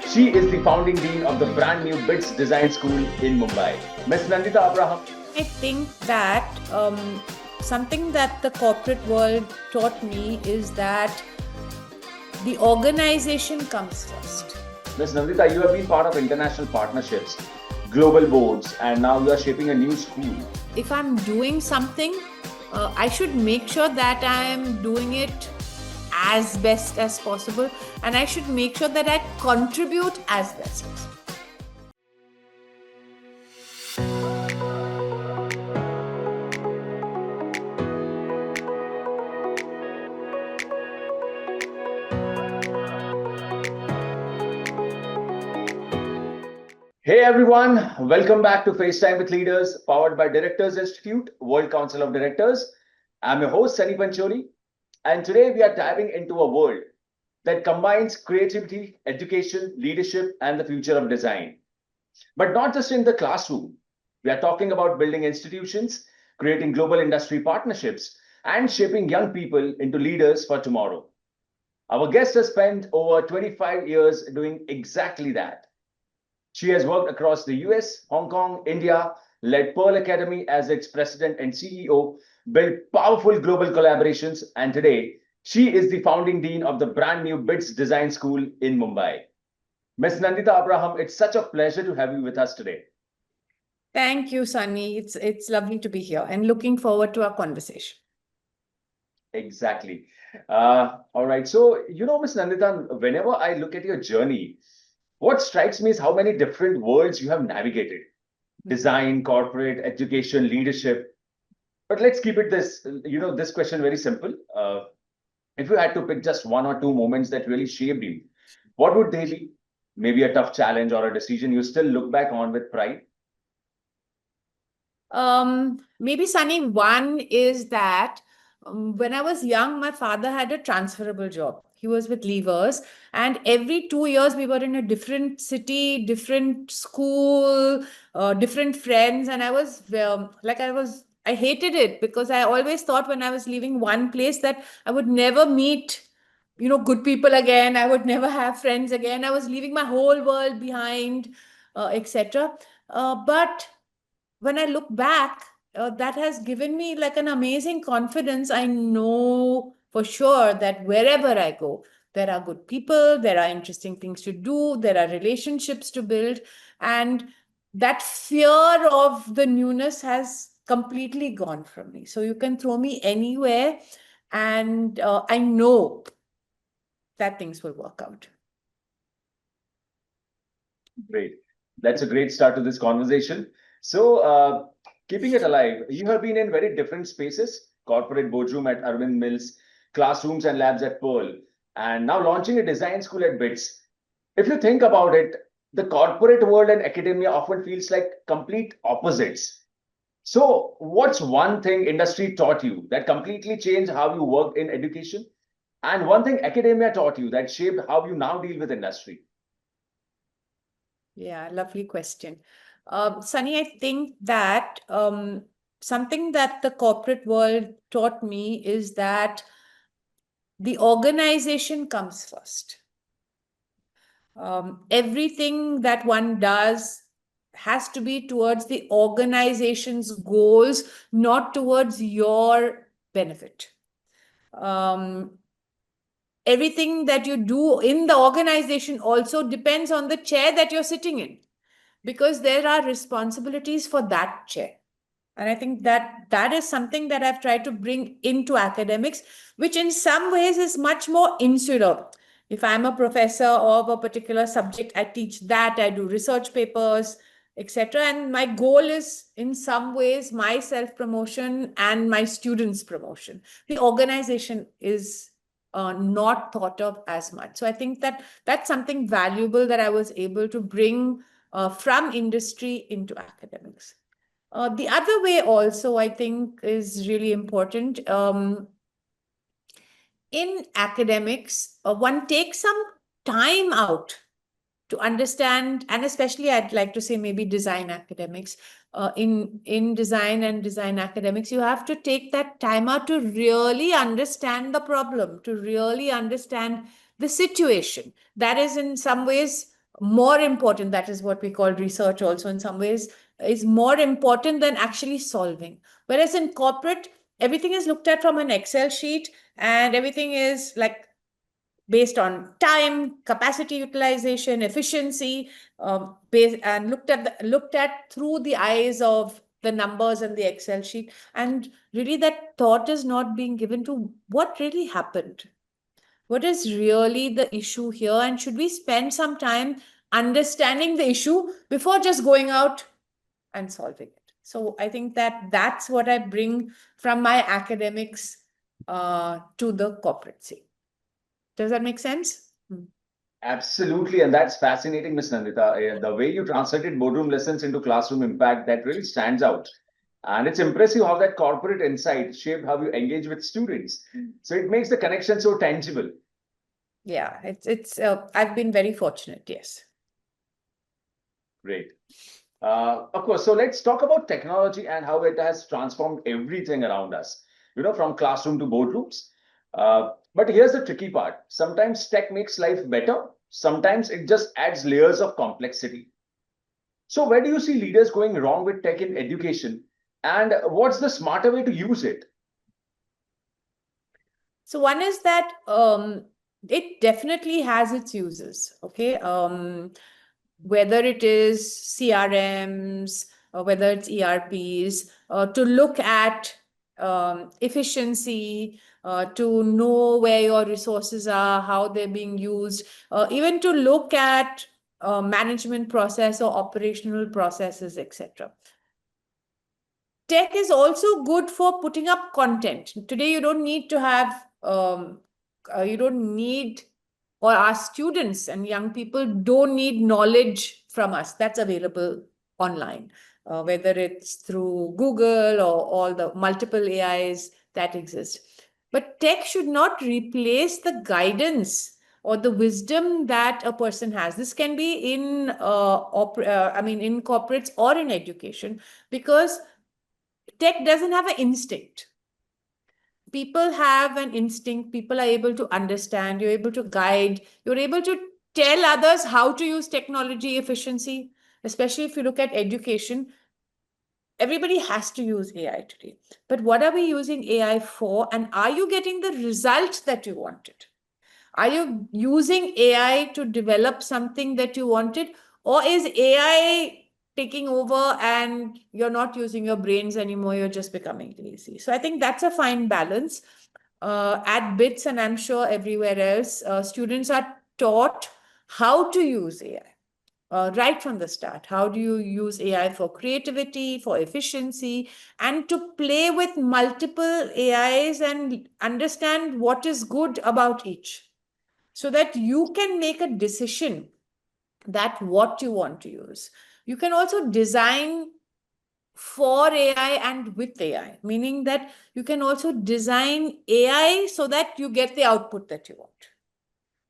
She is the founding dean of the brand new BITS Design School in Mumbai. Miss Nandita Abraham. I think that something that the corporate world taught me is that the organization comes first. Miss Nandita, you have been part of international partnerships, global boards, and now you are shaping a new school. If I'm doing something, I should make sure that I am doing it as best as possible, and I should make sure that I contribute as best as possible. Hey everyone, welcome back to FaceTime with Leaders, powered by Directors Institute, World Council of Directors. I'm your host, Sunny Pancholi, and today we are diving into a world that combines creativity, education, leadership, and the future of design. But not just in the classroom. We are talking about building institutions, creating global industry partnerships, and shaping young people into leaders for tomorrow. Our guest has spent over 25 years doing exactly that. She has worked across the US, Hong Kong, India, led Pearl Academy as its president and CEO, built powerful global collaborations, and today she is the founding dean of the brand new BITS Design School in Mumbai. Ms. Nandita Abraham, it's such a pleasure to have you with us today. Thank you, Sunny. It's lovely to be here and looking forward to our conversation. Exactly. All right. So, Ms. Nandita, whenever I look at your journey, what strikes me is how many different worlds you have navigated: design, corporate, education, leadership. But let's keep it this question very simple. If you had to pick just one or two moments that really shaped you, what would they be? Maybe a tough challenge or a decision you still look back on with pride? Maybe, Sunny, one is that when I was young, my father had a transferable job. He was with Levers, and every 2 years we were in a different city, different school, different friends, and I hated it because I always thought when I was leaving one place that I would never meet, good people again. I would never have friends again. I was leaving my whole world behind, etc. But when I look back, that has given me like an amazing confidence. I know for sure that wherever I go, there are good people, there are interesting things to do, there are relationships to build. And that fear of the newness has completely gone from me. So you can throw me anywhere, and I know that things will work out. Great. That's a great start to this conversation. So, keeping it alive, you have been in very different spaces: corporate boardroom at Arvind Mills, classrooms and labs at Pearl, and now launching a design school at BITS. If you think about it, the corporate world and academia often feels like complete opposites. So, what's one thing industry taught you that completely changed how you worked in education? And one thing academia taught you that shaped how you now deal with industry? Yeah, lovely question. Sunny, I think that something that the corporate world taught me is that the organization comes first. Everything that one does has to be towards the organization's goals, not towards your benefit. Everything that you do in the organization also depends on the chair that you're sitting in, because there are responsibilities for that chair. And I think that is something that I've tried to bring into academics, which in some ways is much more insular. If I'm a professor of a particular subject, I teach that, I do research papers, etc. And my goal is in some ways my self-promotion and my students' promotion. The organization is not thought of as much. So I think that that's something valuable that I was able to bring from industry into academics. The other way also, I think, is really important. In academics, one takes some time out to understand, and especially I'd like to say maybe design academics. In design and design academics, you have to take that time out to really understand the problem, to really understand the situation. That is in some ways more important, that is what we call research also in some ways, is more important than actually solving. Whereas in corporate, everything is looked at from an Excel sheet, and everything is like based on time, capacity utilization, efficiency, and looked at through the eyes of the numbers and the Excel sheet. And really, that thought is not being given to what really happened. What is really the issue here? And should we spend some time understanding the issue before just going out and solving it? So I think that that's what I bring from my academics to the corporate scene. Does that make sense? Absolutely, and that's fascinating, Miss Nandita. The way you translated boardroom lessons into classroom impact, that really stands out. And it's impressive how that corporate insight shaped how you engage with students. So it makes the connection so tangible. Yeah, it's I've been very fortunate, yes. Great. Of course, so let's talk about technology and how it has transformed everything around us, from classroom to boardrooms. But here's the tricky part. Sometimes tech makes life better. Sometimes it just adds layers of complexity. So where do you see leaders going wrong with tech in education? And what's the smarter way to use it? So one is that it definitely has its uses, okay? Whether it is CRMs or whether it's ERPs, to look at efficiency, to know where your resources are, how they're being used, even to look at management process or operational processes, etc. Tech is also good for putting up content. Today, you don't need to have, you don't need, or our students and young people don't need knowledge from us. That's available online, whether it's through Google or all the multiple AIs that exist. But tech should not replace the guidance or the wisdom that a person has. This can be in, in corporates or in education, because tech doesn't have an instinct. People have an instinct. People are able to understand. You're able to guide. You're able to tell others how to use technology efficiency, especially if you look at education. Everybody has to use AI today. But what are we using AI for? And are you getting the result that you wanted? Are you using AI to develop something that you wanted? Or is AI taking over and you're not using your brains anymore? You're just becoming lazy. So I think that's a fine balance. At BITS, and I'm sure everywhere else, students are taught how to use AI. Right from the start. How do you use AI for creativity, for efficiency, and to play with multiple AIs and understand what is good about each, so that you can make a decision that what you want to use. You can also design for AI and with AI, meaning that you can also design AI so that you get the output that you want.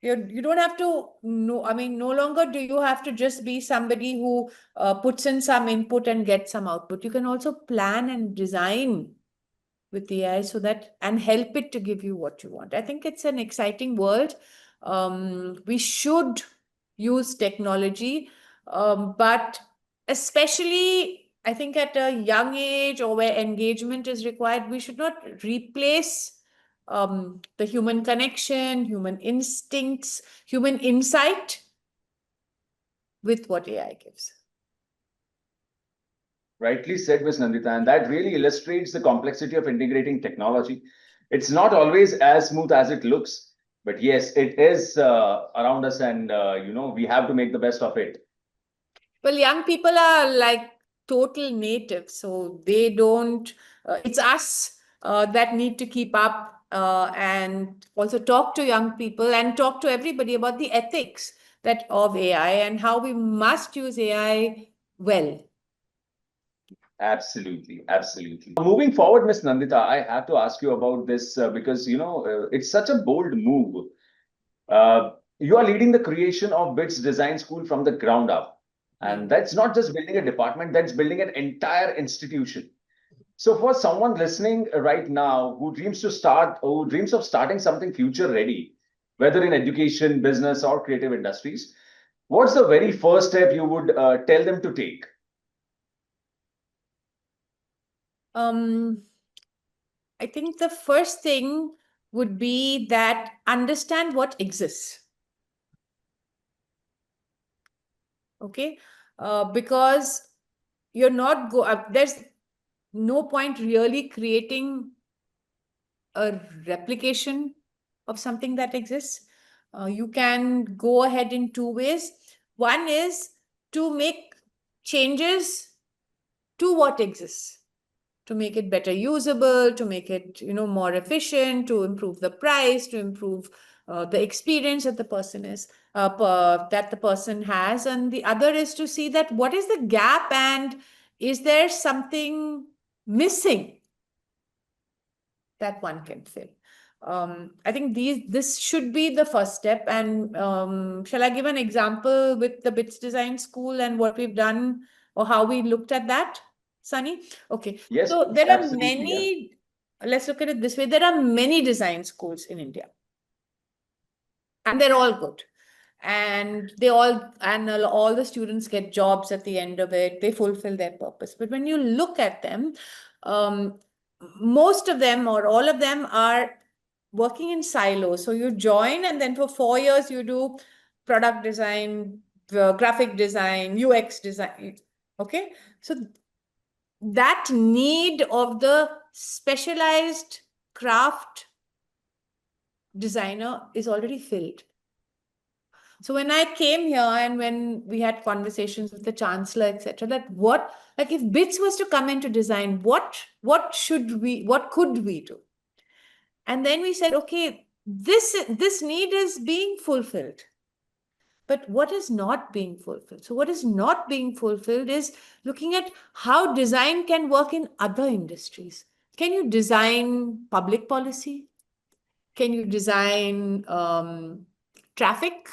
You don't have to know, no longer do you have to just be somebody who puts in some input and gets some output. You can also plan and design with AI so that, and help it to give you what you want. I think it's an exciting world. We should use technology, but especially I think at a young age or where engagement is required, we should not replace the human connection, human instincts, human insight with what AI gives. Rightly said, Ms. Nandita, and that really illustrates the complexity of integrating technology. It's not always as smooth as it looks, but yes, it is around us, and we have to make the best of it. Well, young people are like total natives, so they don't, it's us that need to keep up and also talk to young people and talk to everybody about the ethics that of AI and how we must use AI well. Absolutely, absolutely. Moving forward, Ms. Nandita, I have to ask you about this because it's such a bold move. You are leading the creation of BITS Design School from the ground up, and that's not just building a department; that's building an entire institution. So, for someone listening right now who dreams of starting something future ready, whether in education, business, or creative industries, What's the very first step you would tell them to take? Um, I think the first thing would be that understand what exists. Okay. Because you're not there's no point really creating a replication of something that exists. You can go ahead in two ways. One is to make changes to what exists, to make it better usable, to make it more efficient, to improve the price, to improve the experience that the person has. And the other is to see that what is the gap, and is there something missing that one can fill. I think this should be the first step. And shall I give an example with the BITS Design School and what we've done, or how we looked at that, Sunny? Okay. Yes, So please, there are absolutely. Yeah. many, let's look at it this way. There are many design schools in India, and they're all good. And all the students get jobs at the end of it. They fulfill their purpose. But when you look at them, um, most of them or all of them are working in silos. So you join, and then for 4 years you do product design, graphic design, UX design. Okay. So that need of the specialized craft designer is already filled. So when I came here and when we had conversations with the chancellor, etc., that like if BITS was to come into design, what could we do? And then we said, okay, this need is being fulfilled. But what is not being fulfilled? So what is not being fulfilled is looking at how design can work in other industries. Can you design public policy? Can you design traffic,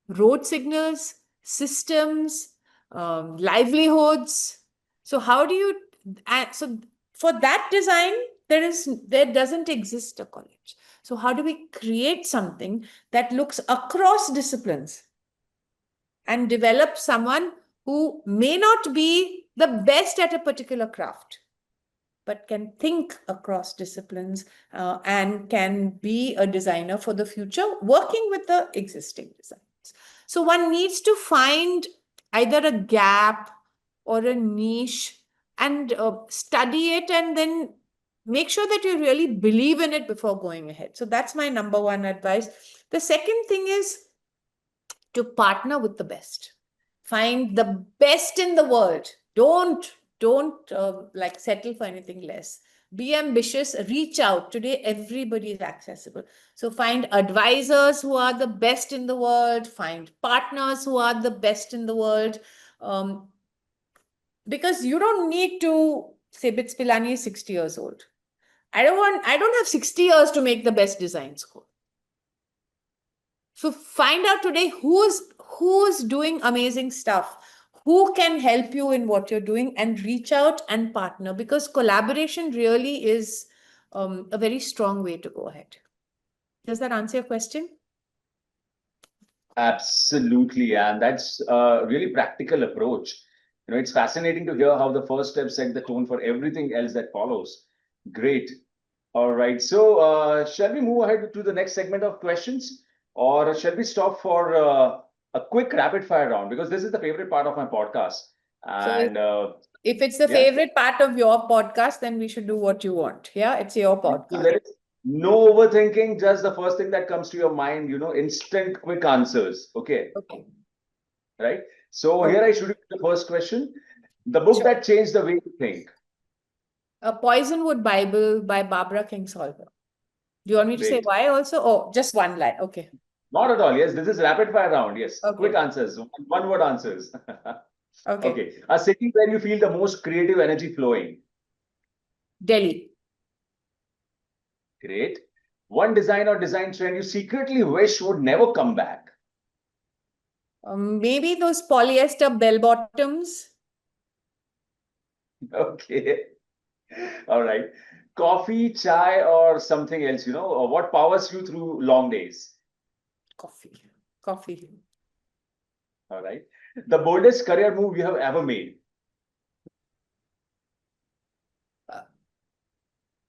road signals, systems, livelihoods? So how do you? So for that design, there doesn't exist a college. So how do we create something that looks across disciplines and develop someone who may not be the best at a particular craft, but can think across disciplines and can be a designer for the future, working with the existing designers. So one needs to find either a gap or a niche and study it, and then make sure that you really believe in it before going ahead. So that's my number one advice. The second thing is to partner with the best. Find the best in the world. Don't like settle for anything less. Be ambitious, reach out. Today everybody is accessible. So find advisors who are the best in the world, find partners who are the best in the world. um, because you don't need to say BITS Pilani is 60 years old. I don't have 60 years to make the best design school. So find out today who's doing amazing stuff, who can help you in what you're doing, and reach out and partner, because collaboration really is a very strong way to go ahead. Does that answer your question? Absolutely, and that's a really practical approach. It's fascinating to hear how the first step set the tone for everything else that follows. Great. All right. So, shall we move ahead to the next segment of questions, or shall we stop for a quick rapid fire round? Because this is the favorite part of my podcast. So And if it's the yeah, favorite part of your podcast, then we should do what you want. Yeah, it's your so podcast. there is no overthinking, just the first thing that comes to your mind, instant quick answers. Okay. Okay. Right. So, Okay. here I should you the first question. The book Sure. that changed the way you think. A Poisonwood Bible by Barbara Kingsolver. Do you want me to say Great. why also? Oh, just one line. Okay. Not at all. Yes, this is rapid fire round. Yes. Quick Okay. answers, one word answers. Okay. Okay. A city where you feel the most creative energy flowing. Delhi. Great. One design or design trend you secretly wish would never come back. Maybe those polyester bell bottoms. Okay. All right. Coffee, chai, or something else, or what powers you through long days? Coffee. Coffee. All right. The boldest career move you have ever made.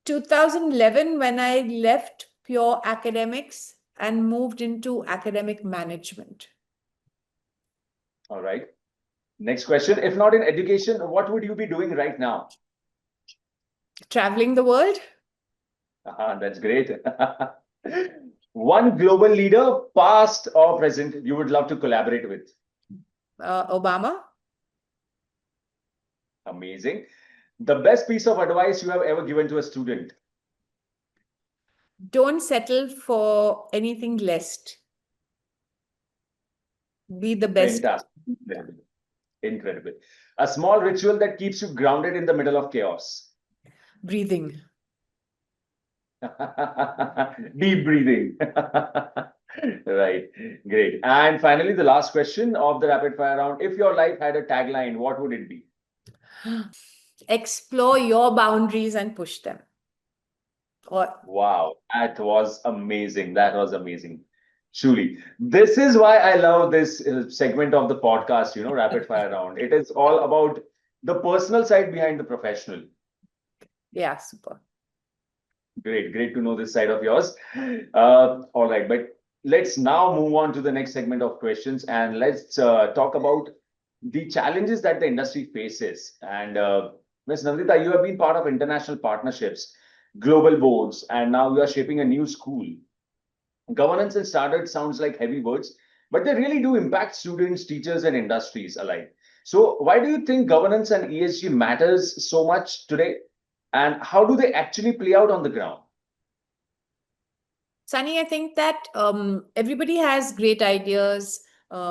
2011, when I left pure academics and moved into academic management. All right. Next question. If not in education, what would you be doing right now? Traveling the world. That's great. One global leader, past or present, you would love to collaborate with. Obama. Amazing. The best piece of advice you have ever given to a student. Don't settle for anything less. Be the best. Fantastic. Incredible. A small ritual that keeps you grounded in the middle of chaos. Breathing. Deep breathing. Right. Great. And finally, the last question of the rapid fire round. If your life had a tagline, what would it be? Explore your boundaries and push them. Wow, that was amazing. That was amazing. Truly. This is why I love this segment of the podcast, rapid fire round. It is all about the personal side behind the professional. Yeah, super. Great to know this side of yours. All right, but let's now move on to the next segment of questions and let's talk about the challenges that the industry faces. And Ms. Nandita, you have been part of international partnerships, global boards, and now you are shaping a new school. Governance and standards sounds like heavy words, but they really do impact students, teachers, and industries alike. So why do you think governance and ESG matters so much today? And how do they actually play out on the ground? Sunny, I think that everybody has great ideas.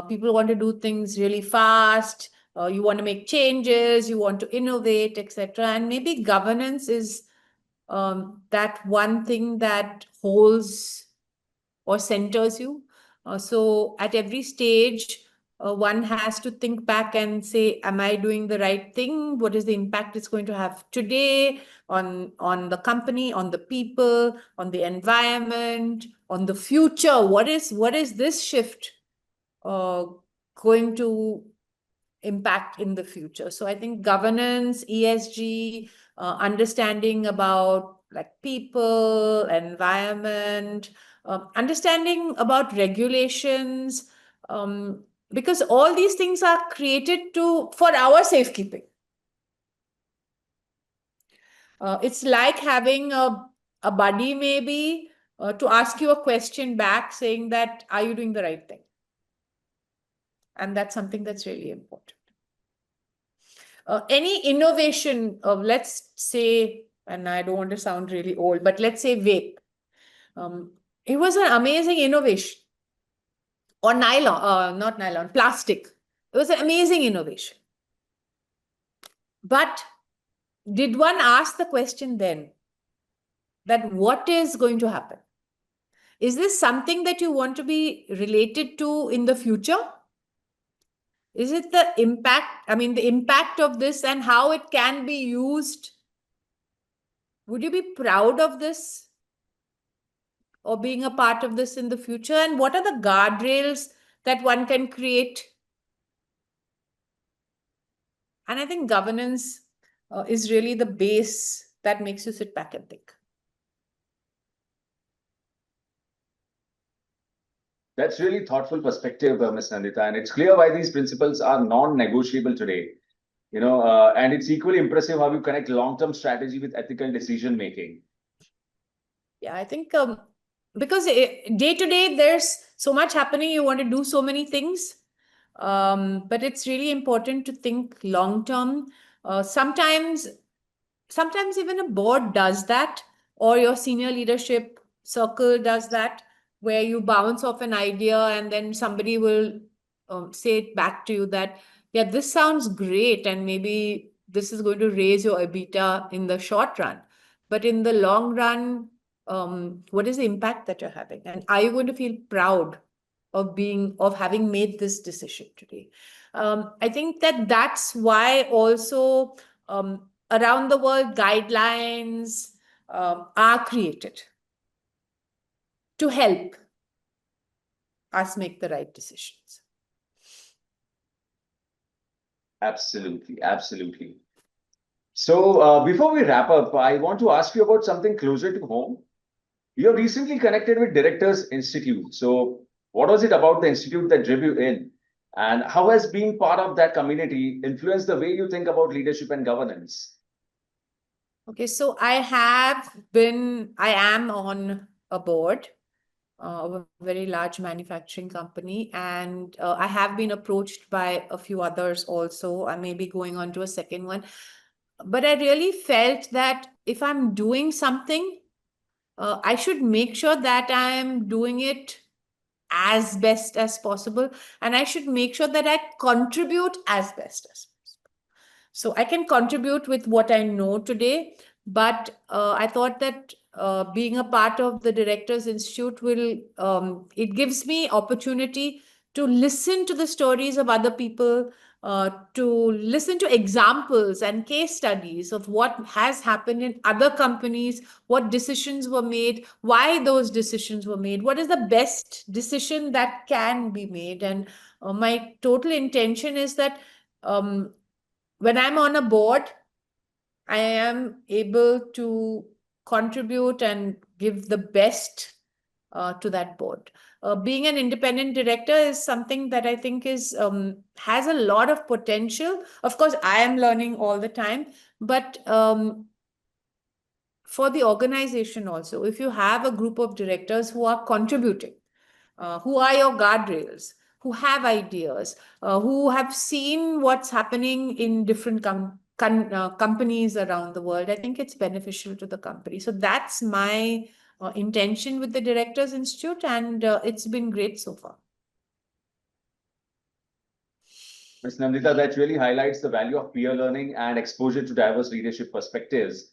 People want to do things really fast. You want to make changes. You want to innovate, etc. And maybe governance is that one thing that holds or centers you. So at every stage, one has to think back and say, am I doing the right thing? What is the impact it's going to have today on the company, on the people, on the environment, on the future? What is this shift uh, going to impact in the future? So I think governance, ESG, understanding about like people, environment, understanding about regulations, because all these things are created for our safekeeping. It's like having a buddy maybe to ask you a question back saying that, are you doing the right thing? And that's something that's really important. Any innovation of, let's say, and I don't want to sound really old, but let's say vape. It was an amazing innovation. Or nylon, not nylon, plastic. It was an amazing innovation. But did one ask the question then that what is going to happen? Is this something that you want to be related to in the future? Is it the impact, the impact of this and how it can be used? Would you be proud of this or being a part of this in the future? And what are the guardrails that one can create? And I think governance is really the base that makes you sit back and think. That's really thoughtful perspective, Ms. Nandita, and it's clear why these principles are non-negotiable today. And it's equally impressive how you connect long-term strategy with ethical decision making. Yeah, I think because day to day there's so much happening, you want to do so many things, but it's really important to think long term. Sometimes even a board does that, or your senior leadership circle does that, where you bounce off an idea and then somebody will say it back to you that, yeah, this sounds great and maybe this is going to raise your EBITDA in the short run, but in the long run, what is the impact that you're having, and are you going to feel proud of having made this decision today? I think that's why also around the world guidelines are created to help us make the right decisions. Absolutely, absolutely. So, before we wrap up, I want to ask you about something closer to home. You have recently connected with Directors Institute. So, what was it about the institute that drew you in? And how has being part of that community influenced the way you think about leadership and governance? Okay, so I am on a board of a very large manufacturing company, and I have been approached by a few others also. I may be going on to a second one. But I really felt that if I'm doing something, I should make sure that I'm doing it as best as possible, and I should make sure that I contribute as best as possible. So I can contribute with what I know today, but I thought that being a part of the Directors Institute it gives me opportunity to listen to the stories of other people, to listen to examples and case studies of what has happened in other companies, what decisions were made, why those decisions were made, what is the best decision that can be made. And my total intention is that when I'm on a board, I am able to contribute and give the best to that board. Being an independent director is something that I think is has a lot of potential. Of course, I am learning all the time, but for the organization also, if you have a group of directors who are contributing, who are your guardrails, who have ideas, who have seen what's happening in different companies around the world, I think it's beneficial to the company. So that's my intention with the Directors Institute, and it's been great so far. Ms. Nandita, that really highlights the value of peer learning and exposure to diverse leadership perspectives.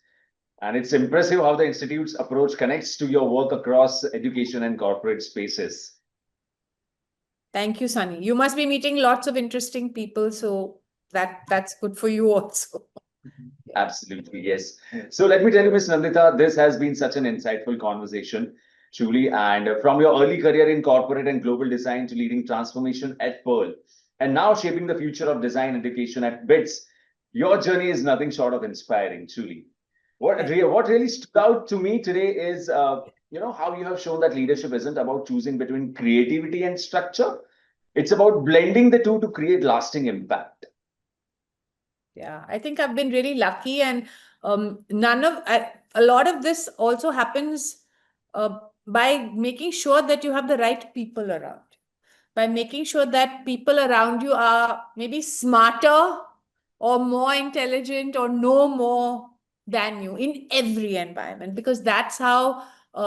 And it's impressive how the Institute's approach connects to your work across education and corporate spaces. Thank you, Sunny. You must be meeting lots of interesting people, so that's good for you also. Absolutely, yes. So let me tell you, Ms. Nandita, this has been such an insightful conversation, truly. And from your early career in corporate and global design to leading transformation at Pearl, and now shaping the future of design education at BITS, your journey is nothing short of inspiring, truly. What really stood out to me today is, how you have shown that leadership isn't about choosing between creativity and structure. It's about blending the two to create lasting impact. Yeah, I think I've been really lucky, and a lot of this also happens by making sure that you have the right people around, by making sure that people around you are maybe smarter or more intelligent or know more than you in every environment, because that's how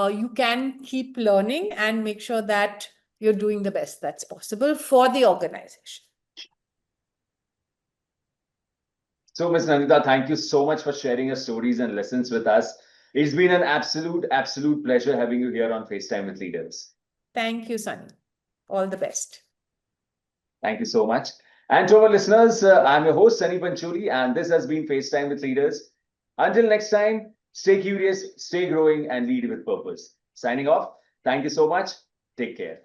you can keep learning and make sure that you're doing the best that's possible for the organization. So, Ms. Nandita, thank you so much for sharing your stories and lessons with us. It's been an absolute pleasure having you here on FaceTime with Leaders. Thank you, Sunny. All the best. Thank you so much. And to our listeners, I'm your host, Sunny Panchuri, and this has been FaceTime with Leaders. Until next time, stay curious, stay growing, and lead with purpose. Signing off. Thank you so much. Take care.